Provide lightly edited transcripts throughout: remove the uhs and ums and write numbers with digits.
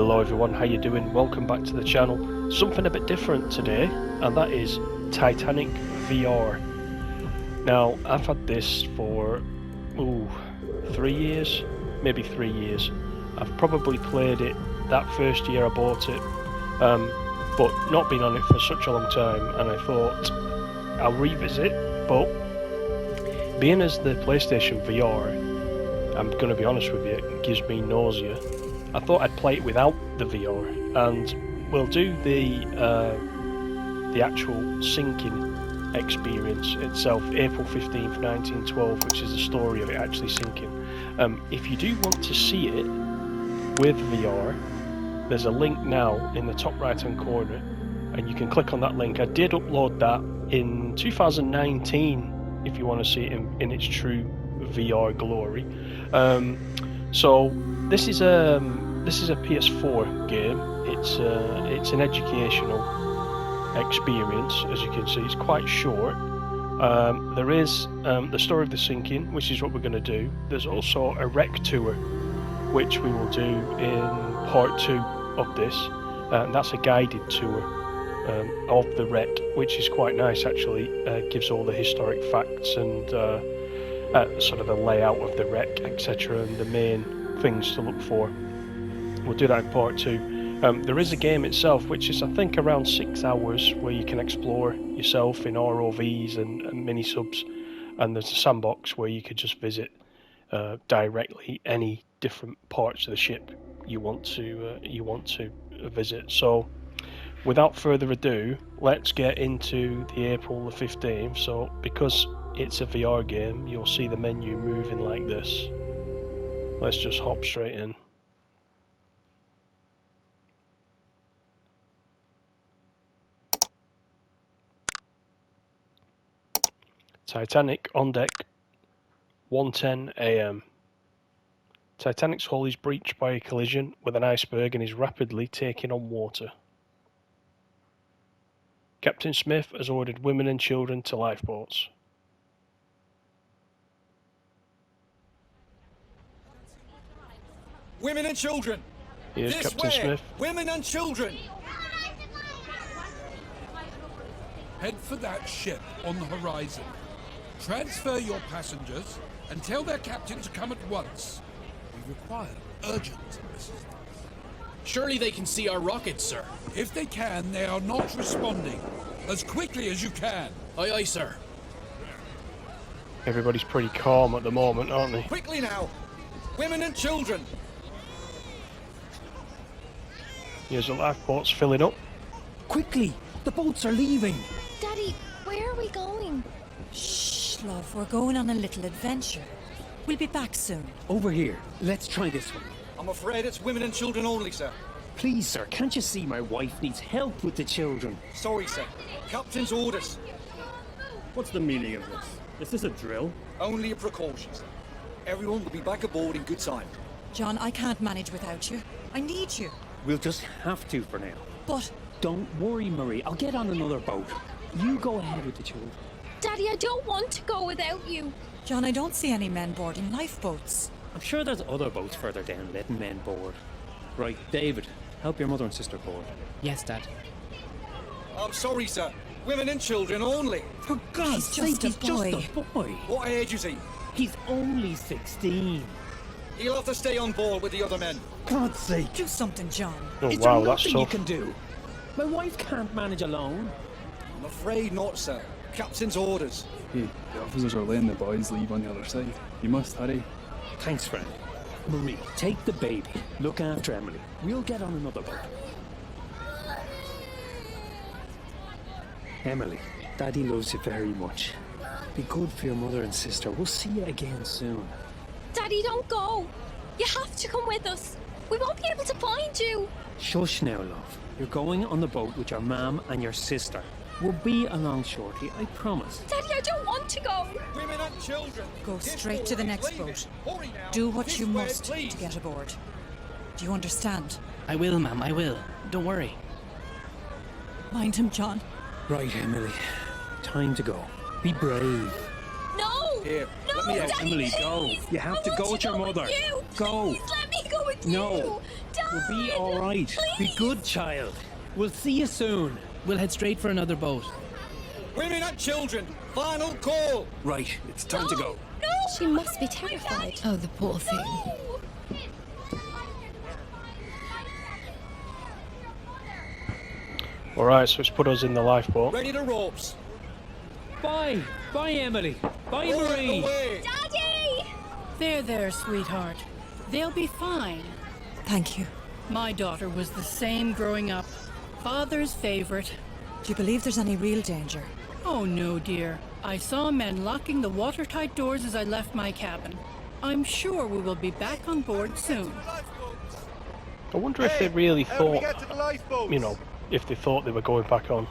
Hello everyone, how you doing? Welcome back to the channel. Something a bit different today, and that is Titanic VR. Now, I've had this for 3 years, maybe 3 years. I've probably played it that first year I bought it, but not been on it for such a long time, and I thought I'll revisit. But being as the PlayStation VR, I'm going to be honest with you, it gives me nausea. I thought I'd play it without the VR, and we'll do the actual sinking experience itself, April 15th, 1912, which is the story of it actually sinking. If you do want to see it with VR, there's a link now in the top right hand corner, and you can click on that link. I did upload that in 2019 if you want to see it in its true VR glory. So this is a PS4 game. It's an educational experience, as you can see. It's quite short. There is the story of the sinking, which is what we're going to do. There's also a wreck tour, which we will do in part 2 of this, and that's a guided tour of the wreck, which is quite nice actually. Gives all the historic facts and sort of the layout of the wreck, etc., and the main things to look for. We'll do that in part 2. There is a game itself, which is I think around 6 hours, where you can explore yourself in ROVs and mini subs, and there's a sandbox where you could just visit directly any different parts of the ship you want to visit. So without further ado, let's get into the April the 15th. So because it's a VR game, you'll see the menu moving like this. Let's just hop straight in. Titanic on deck, 1:10 AM. Titanic's hull is breached by a collision with an iceberg and is rapidly taking on water. Captain Smith has ordered women and children to lifeboats. Women and children! Here's This Captain way. Smith. Women and children! Head for that ship on the horizon. Transfer your passengers and tell their captain to come at once. We require urgent assistance. Surely they can see our rockets, sir. If they can, they are not responding. As quickly as you can. Aye, aye, sir. Everybody's pretty calm at the moment, aren't they? Quickly now! Women and children! Here's the lifeboats filling up. Quickly! The boats are leaving! Daddy, where are we going? Shh, love, we're going on a little adventure. We'll be back soon. Over here. Let's try this one. I'm afraid it's women and children only, sir. Please, sir, can't you see my wife needs help with the children? Sorry, sir. Captain's orders. What's the meaning of this? Is this a drill? Only a precaution, sir. Everyone will be back aboard in good time. John, I can't manage without you. I need you. We'll just have to for now. But Don't worry, Marie. I'll get on another boat. You go ahead with the children. Daddy, I don't want to go without you. John, I don't see any men boarding lifeboats. I'm sure there's other boats further down letting men board. Right, David, help your mother and sister board. Yes, Dad. I'm sorry, sir. Women and children only. For God's He's sake, just a he's boy. just a boy. What age is he? He's only 16. He'll have to stay on board with the other men. God's sake. Do something, John. Oh Is wow, there that's nothing you tough. can do? My wife can't manage alone. I'm afraid not, sir. Captain's orders. Hey, the officers are letting the boys leave on the other side. You must hurry. Thanks, friend. Marie, take the baby. Look after Emily. We'll get on another boat. Emily, Daddy loves you very much. Be good for your mother and sister. We'll see you again soon. Daddy, don't go. You have to come with us. We won't be able to find you. Shush now, love. You're going on the boat with your mum and your sister. We'll be along shortly, I promise. Daddy, I don't want to go. Women and children. Go This straight to the boat next is leaving. boat. Hurry now. Do what This you way, must please. to get aboard. Do you understand? I will, ma'am, I will. Don't worry. Mind him, John. Right, Emily. Time to go. Be brave. No. Here, No, let me out. Daddy, Emily, go. please. You have I to want go with your mother. With you. Go. Please let me go with No. you. Dad! We'll be all right. Be good, child. We'll see you soon. We'll head straight for another boat. Women and children, final call. Right, it's time to go. No! She must be terrified. Oh, the poor thing. Alright, so it's put us in the lifeboat. Ready to ropes. Bye. Bye, Emily. Bye, All Marie. away. Daddy! There, sweetheart. They'll be fine. Thank you. My daughter was the same growing up. Father's favorite. Do you believe there's any real danger? Oh no, dear. I saw men locking the watertight doors as I left my cabin. I'm sure we will be back on board soon. I wonder if they really How do we thought, get to the lifeboats? you know, if they thought they were going back on.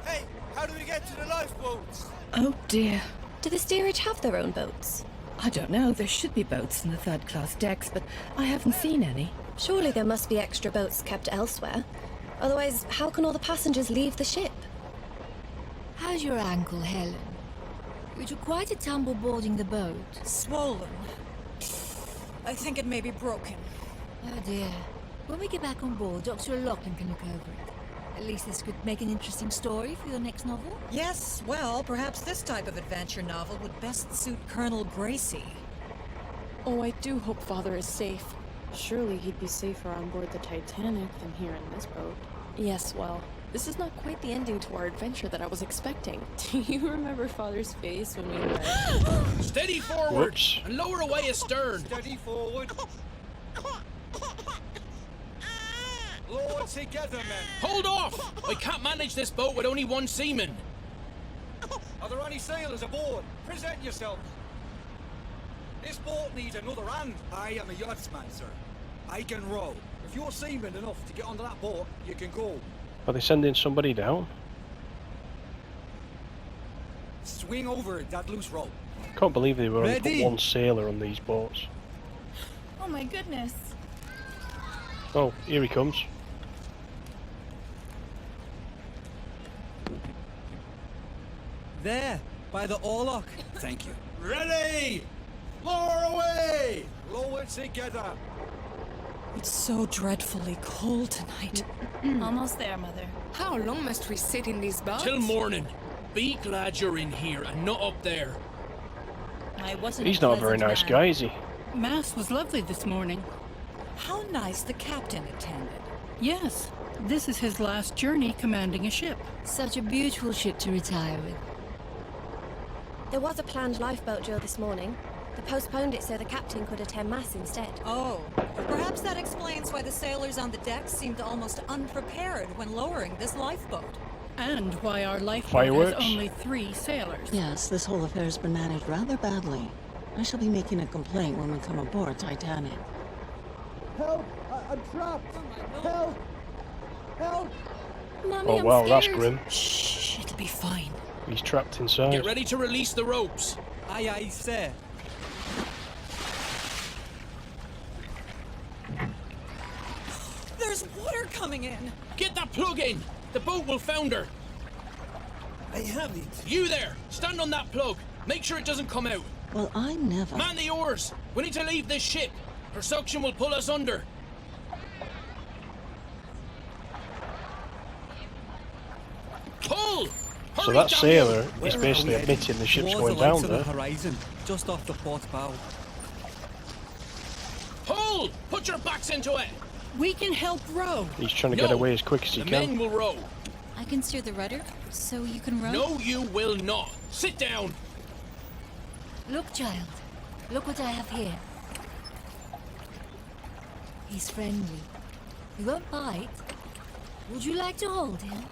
Hey, how do we get to the lifeboats? Oh dear. Do the steerage have their own boats? I don't know. There should be boats in the third-class decks, but I haven't seen any. Surely there must be extra boats kept elsewhere. Otherwise, how can all the passengers leave the ship? How's your ankle, Helen? You took quite a tumble boarding the boat. Swollen. I think it may be broken. Oh dear. When we get back on board, Dr. Lachlan can look over it. At least this could make an interesting story for your next novel. Yes, well, perhaps this type of adventure novel would best suit Colonel Gracie. Oh, I do hope Father is safe. Surely he'd be safer on board the Titanic than here in this boat. Yes, well, this is not quite the ending to our adventure that I was expecting. Do you remember Father's face when we were... Steady forward Whoops. and lower away astern. Steady forward. Lower together, men. Hold off! I can't manage this boat with only one seaman. Are there any sailors aboard? Present yourself. This boat needs another hand. I am a yachtsman, sir. I can row. If you're seaman enough to get onto that boat, you can go. Are they sending somebody down? Swing over that loose rope. Can't believe they were only put Ready? one sailor on these boats. Oh my goodness. Oh, here he comes. There, by the oarlock. Thank you. Ready! Lower away! Lower together. It's so dreadfully cold tonight. Almost there, Mother. How long must we sit in these boats? Till morning. Be glad you're in here and not up there. I wasn't He's not a very nice guy, is he? Mass was lovely this morning. How nice the captain attended. Yes, this is his last journey commanding a ship. Such a beautiful ship to retire with. There was a planned lifeboat drill this morning. They postponed it so the captain could attend mass instead. Oh, perhaps that explains why the sailors on the deck seemed almost unprepared when lowering this lifeboat. And why our lifeboat Fireworks? has only 3 sailors. Yes, this whole affair has been managed rather badly. I shall be making a complaint when we come aboard Titanic. Help! I'm trapped! Help! Help! Mommy, Oh I'm wow, that's scared. grim. Shh, it'll be fine. He's trapped inside. Get ready to release the ropes. Aye, aye, sir. There's water coming in. Get that plug in. The boat will founder. I have it. You there, stand on that plug. Make sure it doesn't come out. Well, I never... Man the oars. We need to leave this ship. Her suction will pull us under. Pull! So Hurry, that damn sailor you. is basically admitting the ship's going down there. Horizon, just off the port bow. Pull! Put your backs into it. We can help row. He's trying to get No. away as quick as he The can. men will row. I can steer the rudder, so you can row. No, you will not. Sit down. Look, child. Look what I have here. He's friendly. He won't bite. Would you like to hold him?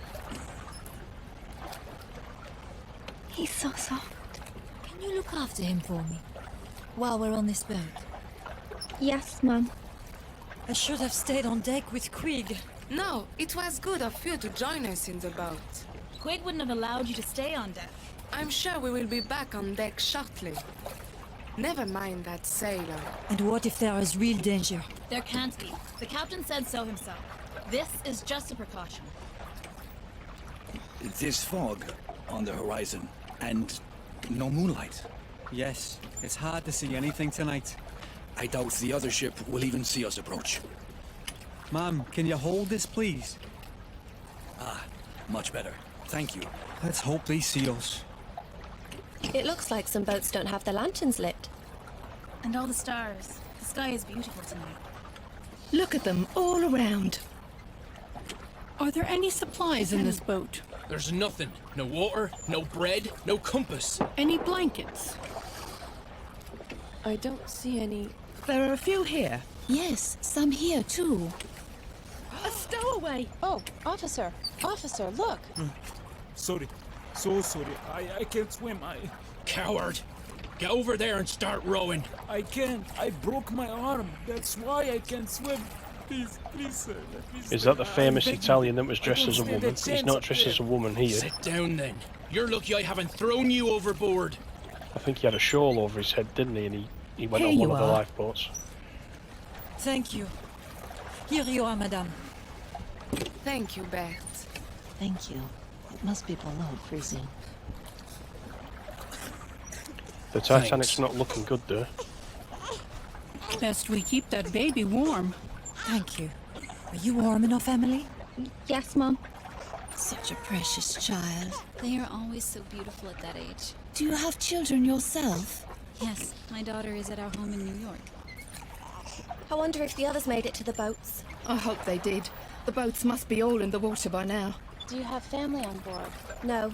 He's so soft. Can you look after him for me? While we're on this boat. Yes, Mum. I should have stayed on deck with Quig. No, it was good of you to join us in the boat. Quig wouldn't have allowed you to stay on deck. I'm sure we will be back on deck shortly. Never mind that sailor. And what if there is real danger? There can't be. The captain said so himself. This is just a precaution. There's fog on the horizon, and no moonlight. Yes, it's hard to see anything tonight. I doubt the other ship will even see us approach. Ma'am, can you hold this, please? Ah, much better. Thank you. Let's hope they see us. It looks like some boats don't have their lanterns lit. And all the stars. The sky is beautiful tonight. Look at them all around. Are there any supplies in this boat? There's nothing. No water, no bread, no compass. Any blankets? I don't see any. There are a few here. Yes, some here too. A stowaway! Oh, officer! Officer, look! Sorry. So sorry. I can't swim. Coward! Get over there and start rowing. I can't. I broke my arm. That's why I can't swim. Please, sir. Please, Is that the famous Italian that was dressed as a woman? He's not dressed as a woman here. Sit down then. You're lucky I haven't thrown you overboard. I think he had a shawl over his head, didn't he? And he went Here on one you of the are. lifeboats. Thank you. Here you are, madame. Thank you, Beth. Thank you. It must be below freezing. The Titanic's not looking good though. Best we keep that baby warm. Thank you. Are you warm enough, Emily? Yes, Mum. Such a precious child. They are always so beautiful at that age. Do you have children yourself? Yes, my daughter is at our home in New York. I wonder if the others made it to the boats. I hope they did. The boats must be all in the water by now. Do you have family on board? No.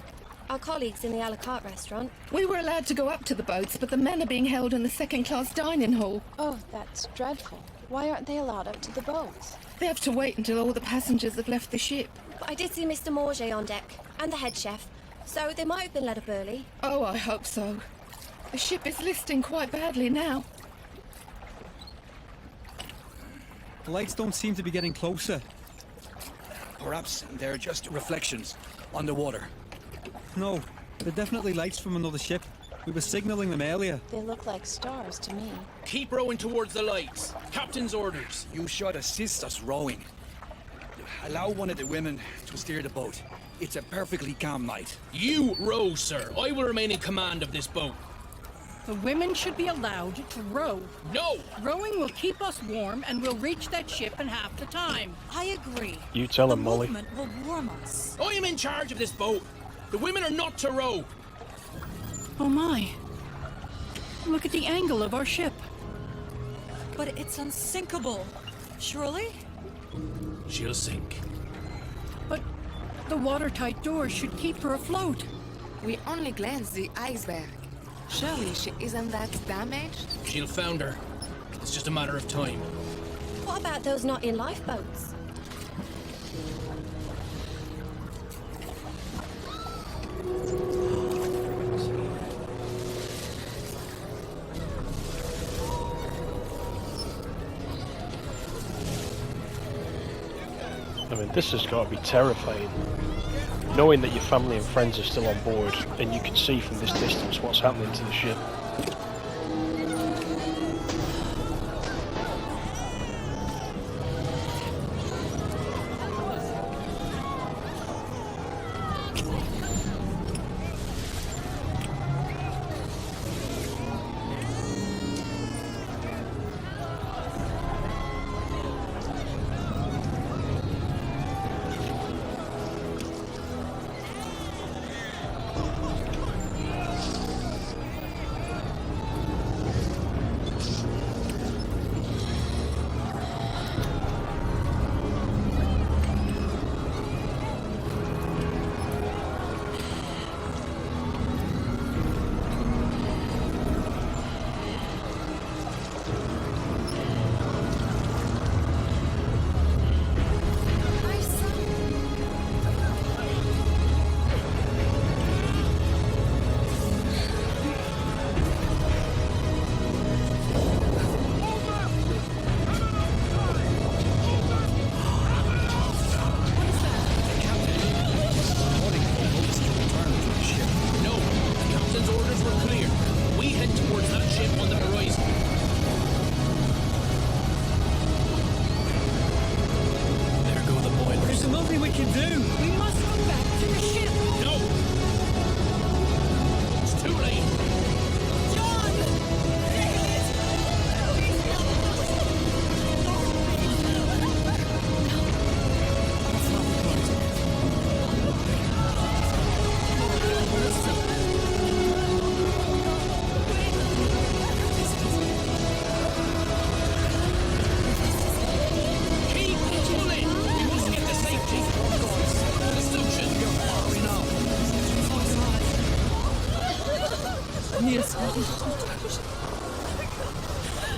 Our colleagues in the a la carte restaurant. We were allowed to go up to the boats, but the men are being held in the second-class dining hall. Oh, that's dreadful. Why aren't they allowed up to the boats? They have to wait until all the passengers have left the ship. But I did see Mr. Morget on deck, and the head chef, so they might have been let up early. Oh, I hope so. The ship is listing quite badly now. The lights don't seem to be getting closer. Perhaps they're just reflections on the water. No, they're definitely lights from another ship. We were signaling them earlier. They look like stars to me. Keep rowing towards the lights. Captain's orders. You should assist us rowing. Allow one of the women to steer the boat. It's a perfectly calm night. You row, sir. I will remain in command of this boat. The women should be allowed to row. No! Rowing will keep us warm and we'll reach that ship in half the time. I agree. You tell him, Molly. Movement will warm us. I am in charge of this boat. The women are not to row. Oh my. Look at the angle of our ship. But it's unsinkable. Surely? She'll sink. But the watertight doors should keep her afloat. We only glanced the iceberg. Surely she isn't that damaged? She'll founder. It's just a matter of time. What about those not in lifeboats? I mean, this has got to be terrifying. Knowing that your family and friends are still on board, and you can see from this distance what's happening to the ship.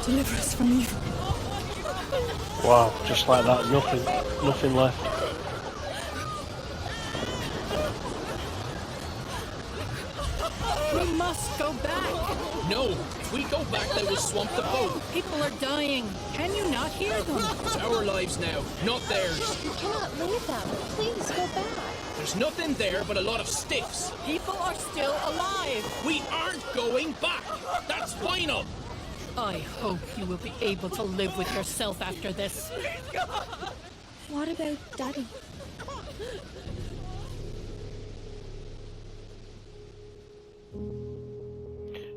Deliver us from evil. Wow, just like that, nothing left. We must go back. No, if we go back, they will swamp the boat. People are dying. Can you not hear them? It's our lives now, not theirs. You cannot leave them. Please go back. There's nothing there but a lot of sticks. People are still alive. We aren't going back. That's final. I hope you will be able to live with yourself after this. What about Daddy?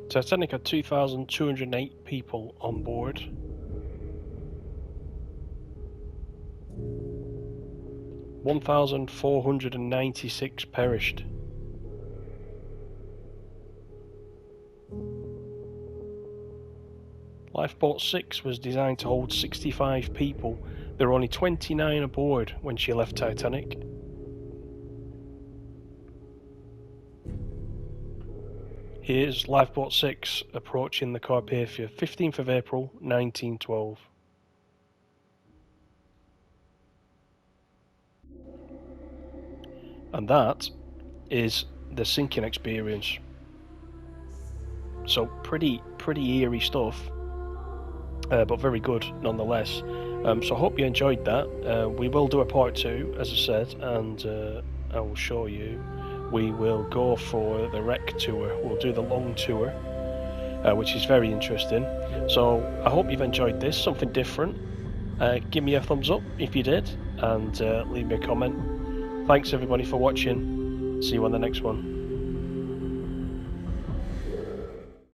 Titanic had 2,208 people on board. (1,496) perished. Lifeboat 6 was designed to hold 65 people. There were only 29 aboard when she left Titanic. Here's Lifeboat 6 approaching the Carpathia, 15th of April 1912. And that is the sinking experience. So pretty eerie stuff, but very good nonetheless. So I hope you enjoyed that. We will do a part 2, as I said, and I will show you. We will go for the wreck tour. We'll do the long tour, which is very interesting. So I hope you've enjoyed this, something different. Give me a thumbs up if you did, and leave me a comment. Thanks everybody for watching. See you on the next one.